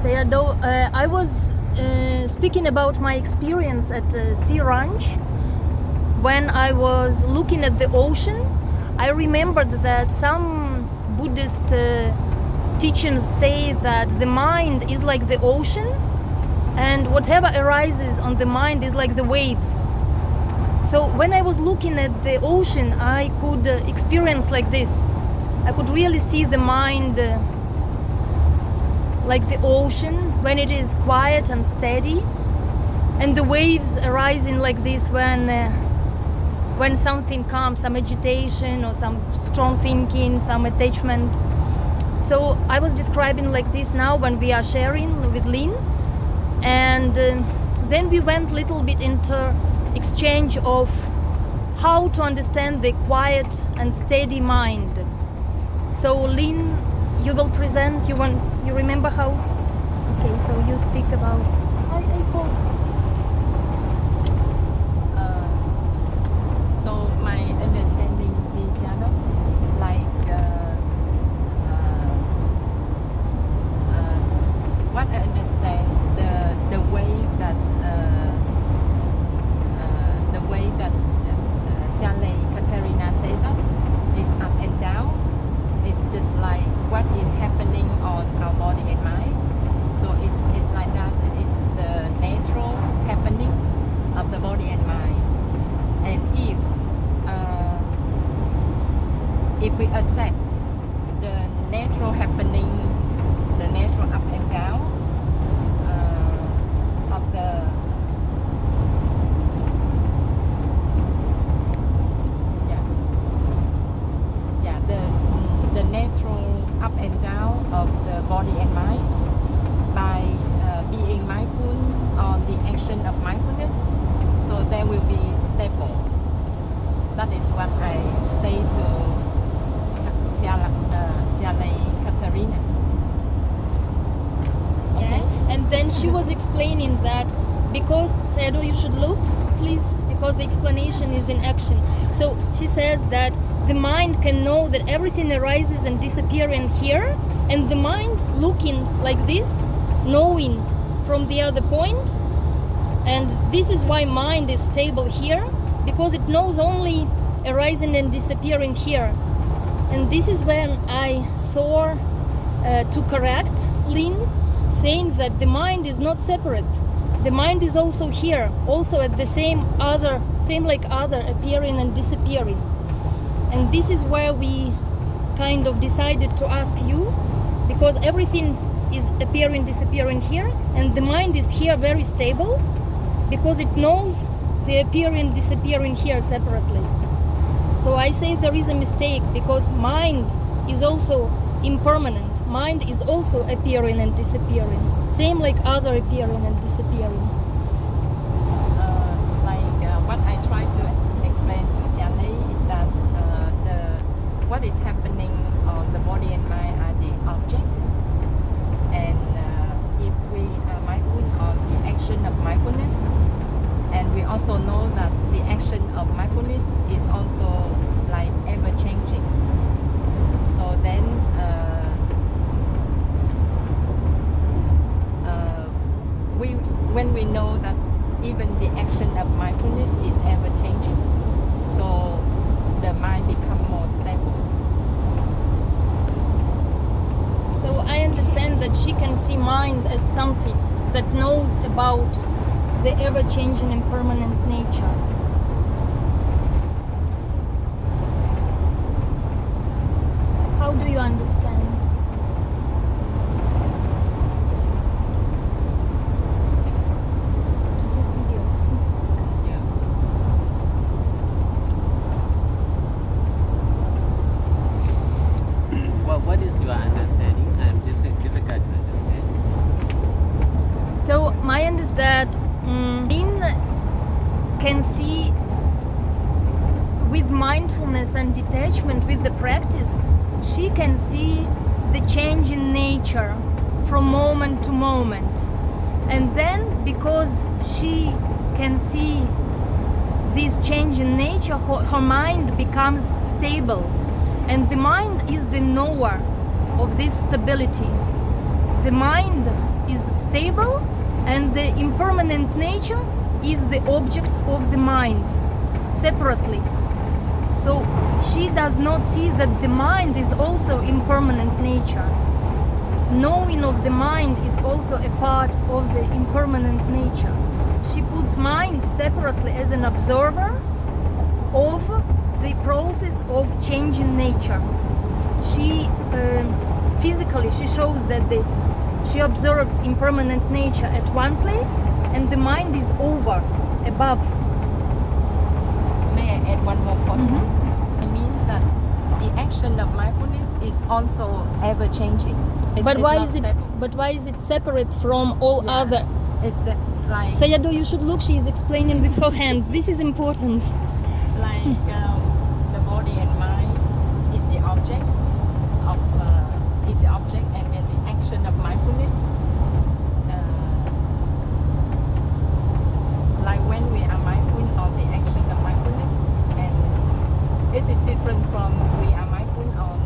Sayadaw, I was speaking about my experience at Sea Ranch. When I was looking at the ocean, I remembered that some Buddhist teachings say that the mind is like the ocean, and whatever arises on the mind is like the waves. So when I was looking at the ocean, I could experience like this. I could really see the mind like the ocean when it is quiet and steady, and the waves arising like this when something comes, some agitation or some strong thinking, some attachment. So I was describing like this now when we are sharing with Lynn, and then we went a little bit into exchange of how to understand the quiet and steady mind. So Lynn, you will present, you remember how? Okay, so you speak about, I hope. So my understanding is, what I understand, the way that Sally Katerina says that is up and down. It's just like what is happening on our body and mind. So it's like that. It's the natural happening of the body and mind. And if we accept the natural happening, the natural up and down of the natural up and down of the body and mind by being mindful on the action of mindfulness, so they will be stable. That is what I say to Sally Katerina. Okay. Yeah. And then she was explaining that because, Sayadaw, you should look, please, because the explanation is in action. So she says that the mind can know that everything arises and disappearing here, and the mind looking like this, knowing from the other point, and this is why mind is stable here, because it knows only arising and disappearing here. And this is when I saw to correct Lynn, saying that the mind is not separate. The mind is also here, also at the same like other, appearing and disappearing. And this is where we kind of decided to ask you, because everything is appearing, disappearing here, and the mind is here very stable, because it knows the appearing, disappearing here separately. So I say there is a mistake, because mind is also impermanent. Mind is also appearing and disappearing, same like other appearing and disappearing. What I try to explain to Sally is that what is happening on the body and mind are the objects, and if we are mindful of the action of mindfulness, and we also know that the action of mindfulness is also like ever changing. So then when we know that even the action of mindfulness is ever changing, so the mind becomes more stable. So I understand that she can see mind as something that knows about the ever-changing impermanent nature. How do you understand? What is your understanding? This is difficult to understand. So my understanding can see with mindfulness and detachment, with the practice, she can see the change in nature from moment to moment. And then because she can see this change in nature, her mind becomes stable. And the mind is the knower of this stability. The mind is stable, and the impermanent nature is the object of the mind separately. So she does not see that the mind is also impermanent nature. Knowing of the mind is also a part of the impermanent nature. She puts mind separately as an observer of the process of changing nature. She physically she shows that she observes impermanent nature at one place, and the mind is over, above. May I add one more point? Mhm. It means that the action of mindfulness is also ever changing. But why is it separate from all other? It's like Sayadaw, you should look. She is explaining with her hands. This is important. like the body and mind is the object of and then the action of mindfulness. Like when we are mindful of the action of mindfulness, and this is different from we are mindful on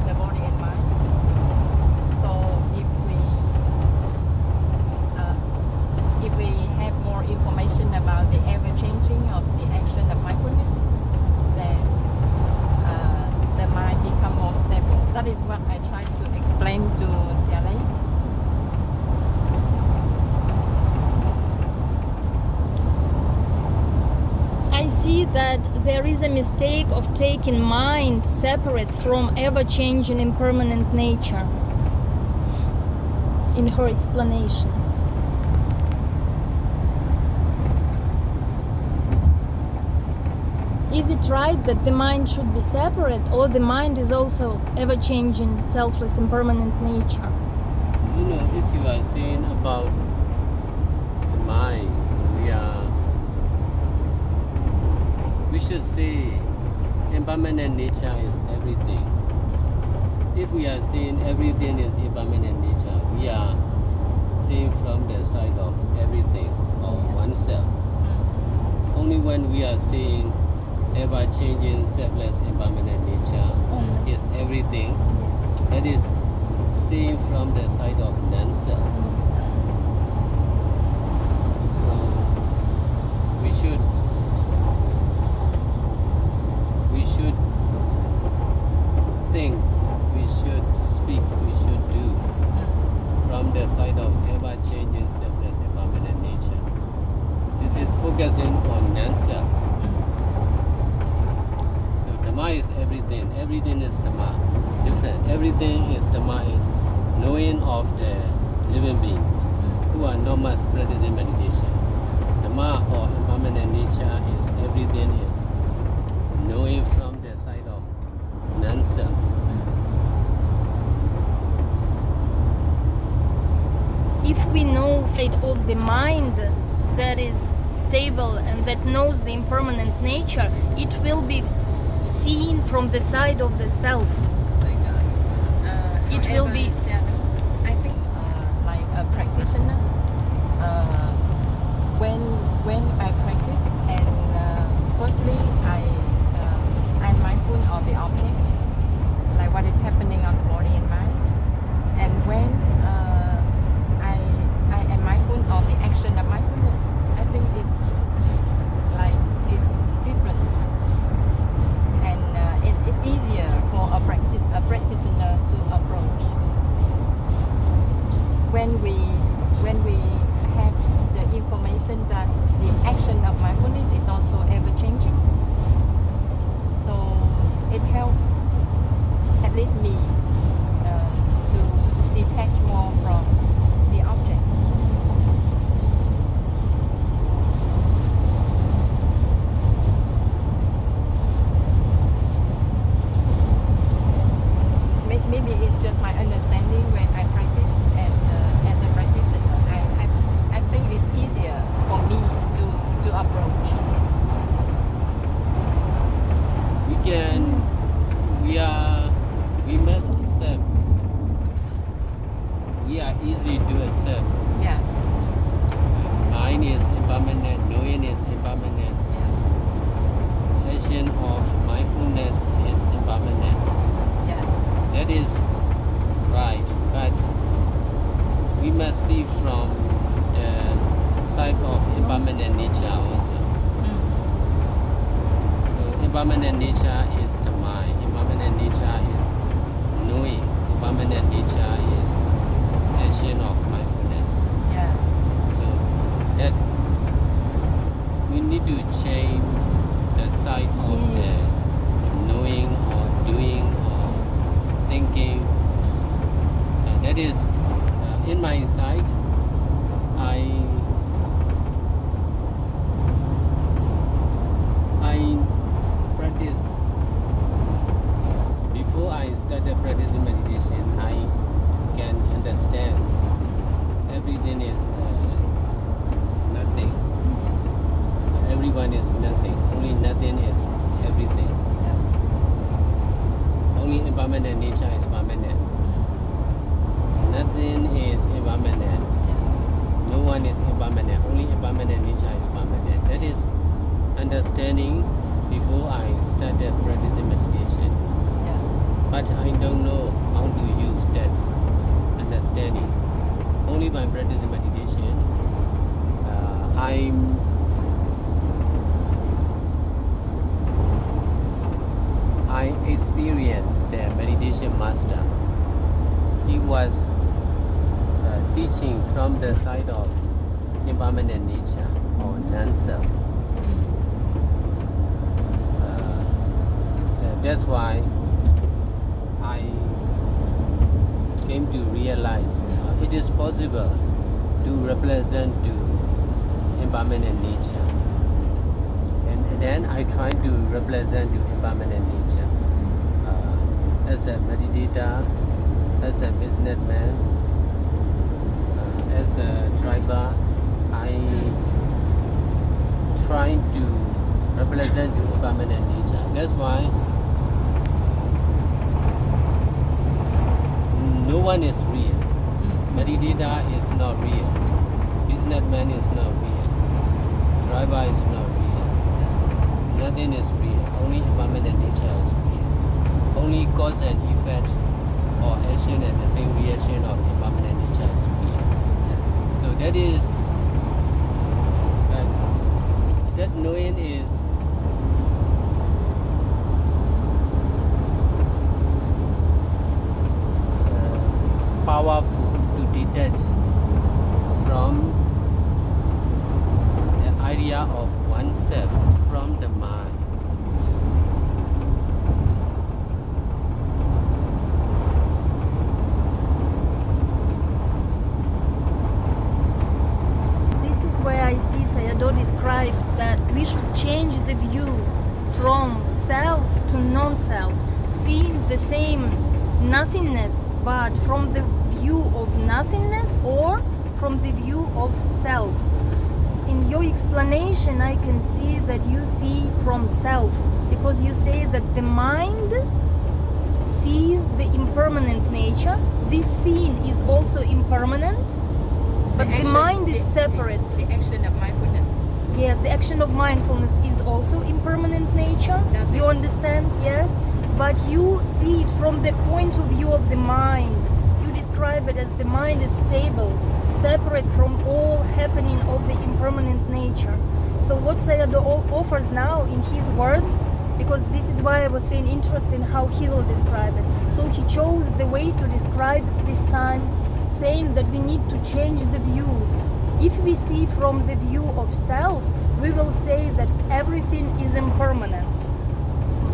the body and mind. So if we have more information about the ever-changing of the action of mindfulness, then the mind become more stable. That is what I try to explain to Xialei. I see that there is a mistake of taking mind separate from ever-changing impermanent nature in her explanation. Is it right that the mind should be separate, or the mind is also ever-changing, selfless, impermanent nature? You know, if you are saying about the mind, we should say impermanent nature is everything. If we are saying everything is impermanent nature, we are saying from the side of everything or oneself. Only when we are saying ever-changing, selfless, impermanent nature is everything, that is seen from the side of non-self. So we should think, we should speak, we should do from the side of ever-changing, selfless, impermanent nature. This is focusing on non-self. Dhamma is everything. Everything is Dhamma. Different. Everything is Dhamma is knowing of the living beings who are normal practicing meditation. Dhamma or impermanent nature is everything is knowing from the side of non-self. If we know side of the mind that is stable and that knows the impermanent nature, it will be seen from the side of the self. It will be. I think, like a practitioner, when I practice, and firstly I'm mindful of the object, like what is happening on the body and mind, and when I am mindful of the action of mindfulness, I think it's different. It's easier for a practitioner to approach. When we have the information that the action of mindfulness is also ever changing, so it helps at least me to detach more from the objects. Maybe it's just my understanding when I practice as a practitioner. I think it's easier for me to approach. We must accept. We are easy to accept. Yeah. Mind is impermanent, knowing is impermanent. Yeah. Action of mindfulness is impermanent. Yeah. That is right, but we must see from the side of impermanent nature also. So impermanent nature is the mind, impermanent nature is knowing, impermanent nature is action of mindfulness. Yeah. So that we need to change the side of the knowing or doing or thinking. That is in my insight. I practice before I started practicing meditation. I can understand everything is nothing. Everyone is nothing. Only nothing is everything. Only impermanent nature is permanent. Nothing is impermanent. No one is impermanent. Only impermanent nature is permanent. That is understanding before I started practicing meditation. Yeah. But I don't know how to use that understanding. Only by practicing meditation, I experienced the meditation master. He was teaching from the side of impermanent nature or Nonself. That's why I came to realize it is possible to represent to impermanent nature. And then I try to represent to impermanent nature. As a meditator, as a businessman, as a driver, I try to represent to impermanent nature. That's why no one is real. Meditator is not real. Businessman is not real. Driver is not real. Nothing is real. Only impermanent nature is real. Only cause and effect or action and the same reaction of impermanent nature is real. So that is that knowing is powerful to detach from the idea of oneself from the mind. This is where I see Sayadaw describes that we should change the view from self to non-self, seeing the same nothingness, but from the view of nothingness or from the view of self. In your explanation, I can see that you see from self, because you say that the mind sees the impermanent nature. This seeing is also impermanent, but the mind is separate. The action of mindfulness. Yes, the action of mindfulness is also impermanent nature. Does You it? understand? Yes. But you see it from the point of view of the mind. You describe it as the mind is stable, separate from all happening of the impermanent nature. So what Sayadaw offers now in his words, because this is why I was saying interest in how he will describe it. So he chose the way to describe this time, saying that we need to change the view. If we see from the view of self, we will say that everything is impermanent.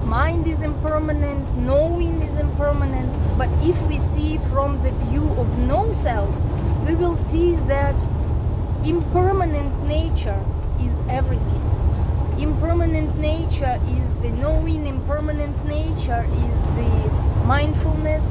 Mind is impermanent, knowing is impermanent, but if we see from the view of no-self, we will see that impermanent nature is everything. Impermanent nature is the knowing, impermanent nature is the mindfulness,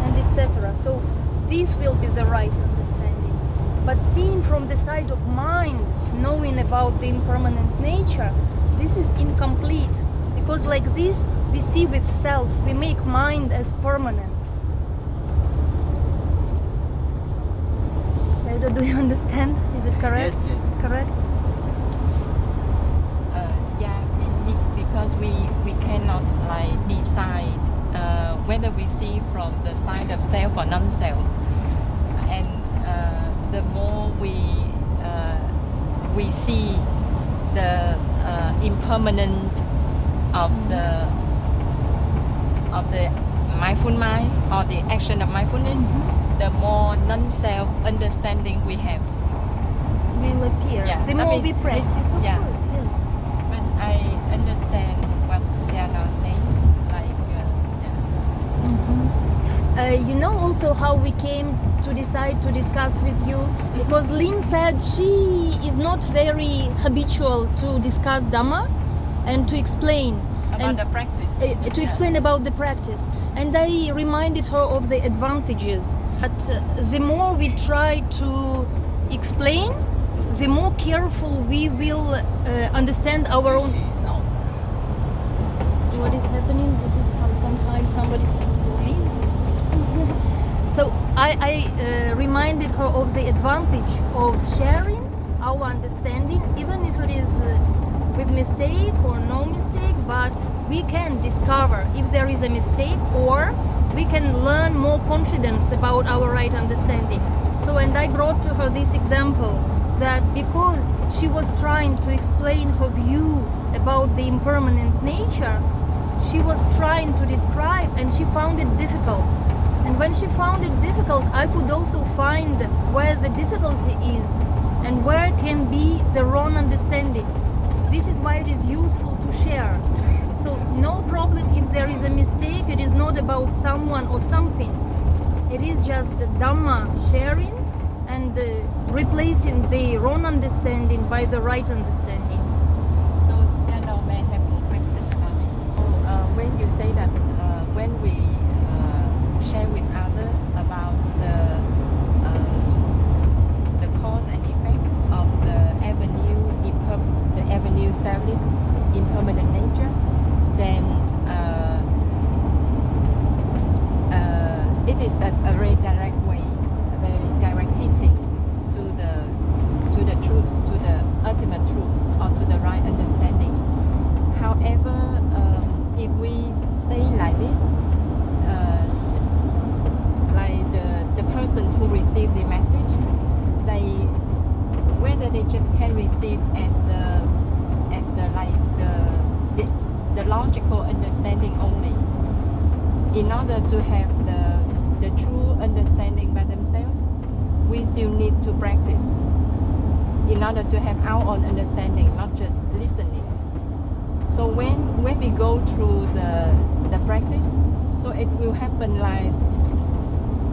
and etc. So this will be the right understanding. But seeing from the side of mind, knowing about the impermanent nature, this is incomplete. Because like this, we see with self, we make mind as permanent. Do you understand? Is it correct? Yes, yes. Correct? Because we cannot like decide whether we see from the side of self or non-self, and we see the impermanent of the mindful mind or the action of mindfulness, the more non-self understanding we have. Will appear. Yeah, The that more means we practice, of yeah. course, yes. But I understand what Siana says, like, You know also how we came to decide to discuss with you, because Lynn said she is not very habitual to discuss Dhamma and to explain about the practice. to explain about the practice, and I reminded her of the advantages. But the more we try to explain, the more careful we will understand our own. What is happening? This is how sometimes somebody speaks Burmese. So I reminded her of the advantage of sharing our understanding, even if it is with mistake or no mistake, but we can discover if there is a mistake, or we can learn more confidence about our right understanding. So, and I brought to her this example that because she was trying to explain her view about the impermanent nature, she was trying to describe, and she found it difficult. And when she found it difficult, I could also find where the difficulty is and where can be the wrong understanding. This is why it is useful to share. So no problem if there is a mistake. It is not about someone or something. It is just Dhamma sharing and replacing the wrong understanding by the right understanding. So Siana may have a question about it. When you say that when we share with others about the cause and effect of the avenue self-lives impermanent nature, then it is a very direct way, a very direct teaching to the truth, to the ultimate truth, or to the right understanding. However, if we say like this, like the persons who receive the message, whether they just can receive as the logical understanding only, in order to have the true understanding by themselves, we still need to practice in order to have our own understanding, not just listening. So when we go through the practice, so it will happen like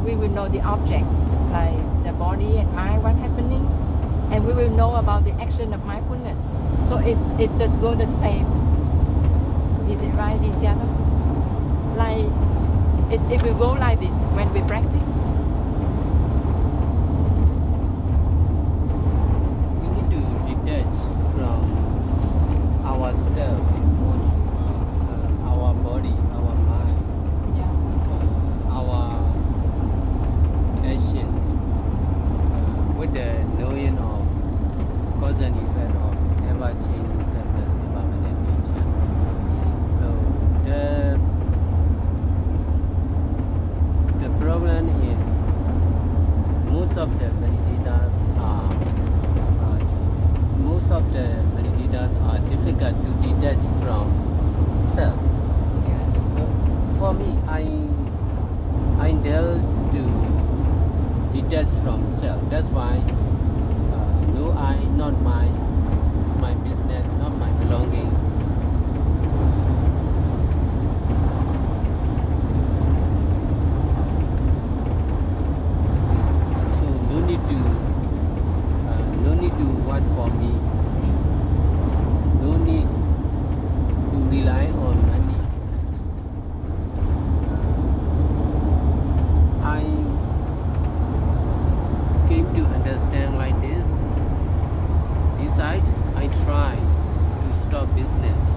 we will know the objects, like the body and mind, what's happening, and we will know about the action of mindfulness. So it just go the same. Is it right, Luciano? Like it will go like this when we practice. We need to detach from ourselves, our body, our mind, our action, with the knowing of cause and effect of ever-changing selfless impermanent nature. So the problem is most of the meditators are difficult to detach from self. So for me, I dare to detach from self. That's why no I, not my business, not my belonging. So no need to what for me. No need to rely on money. I came to understand like this. Besides, I try to stop business.